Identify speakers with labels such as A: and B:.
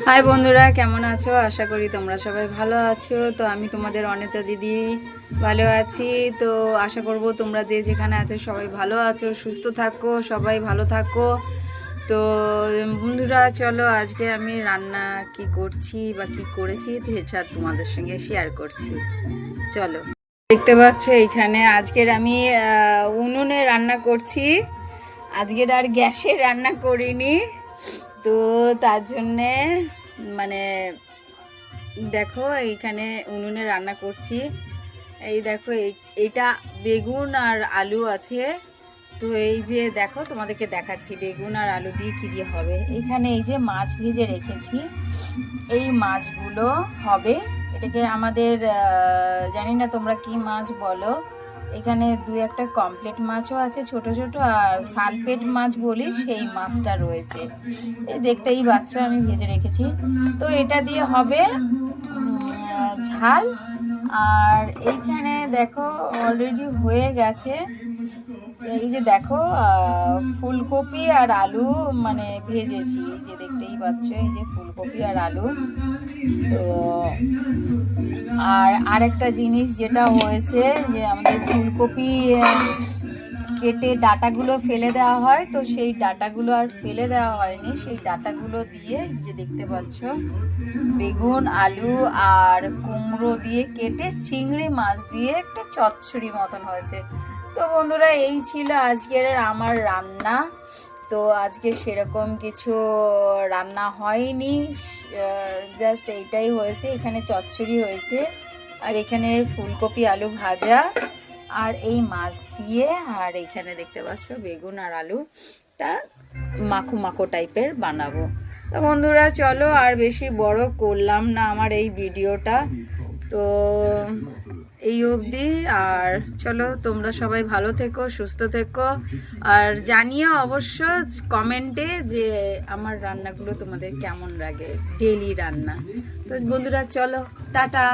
A: High বন্ধুরা, কেমন আছো? আশা করি তোমরা সবাই ভালো আছো। তো আমি তোমাদের অনিতা দিদি ভালো আছি। তো আশা করব তোমরা যে যেখানে আছো সবাই ভালো আছো, সুস্থ থাকো, সবাই ভালো থাকো। তো বন্ধুরা চলো, আজকে আমি রান্না কি করছি বা কি করেছি সেটা তোমাদের সঙ্গে শেয়ার করছি। চলো, দেখতে পাচ্ছ এখানে আজকের আমি উনুনে রান্না করছি। আজকের আর গ্যাসে রান্না করিনি। তো তার জন্যে মানে দেখো এইখানে উনুনে রান্না করছি। এই দেখো এইটা বেগুন আর আলু আছে। তো এই যে দেখো তোমাদেরকে দেখাচ্ছি বেগুন আর আলু দিয়ে কী দিয়ে হবে। এখানে এই যে মাছ ভেজে রেখেছি, এই মাছগুলো হবে। এটাকে আমাদের জানি না তোমরা কি মাছ বলো। এখানে দু একটা কমপ্লেট মাছও আছে ছোট ছোট, আর সালপেট মাছ বলি সেই মাছটা রয়েছে। এই দেখতেই পাচ্ছ আমি ভেজে রেখেছি। তো এটা দিয়ে হবে ঝাল। আর এইখানে দেখো অলরেডি হয়ে গেছে। এই যে দেখো ফুলকপি আর আলু মানে ভেজেছি, এই যে দেখতেই পাচ্ছ এই যে ফুলকপি আর আলু। তো আর আরেকটা জিনিস যেটা হয়েছে যে আমাদের ফুলকপি কেটে ডাটাগুলো ফেলে দেওয়া হয়, তো সেই ডাটাগুলো আর ফেলে দেওয়া হয়নি। সেই ডাটাগুলো দিয়ে যে দেখতে পাচ্ছ বেগুন আলু আর কুমড়ো দিয়ে কেটে চিংড়ি মাছ দিয়ে একটা চচ্চড়ি মতন হয়েছে। তো বন্ধুরা এই ছিল আজকের আমার রান্না। তো আজকে সেরকম কিছু রান্না হয়নি, জাস্ট এইটাই হয়েছে। এখানে চচ্চড়ি হয়েছে, আর এখানে ফুলকপি আলু ভাজা, আর এই মাছ দিয়ে, আর এখানে দেখতে পাচ্ছ বেগুন আর আলুটা মাখো মাখো টাইপের বানাবো। তো বন্ধুরা চলো, আর বেশি বড় করলাম না আমার এই ভিডিওটা। তো এই অবধি। আর চলো, তোমরা সবাই ভালো থেকো, সুস্থ থেকো, আর জানিও অবশ্য কমেন্টে যে আমার রান্নাগুলো তোমাদের কেমন লাগে, ডেইলি রান্না। তো বন্ধুরা চলো, টাটা।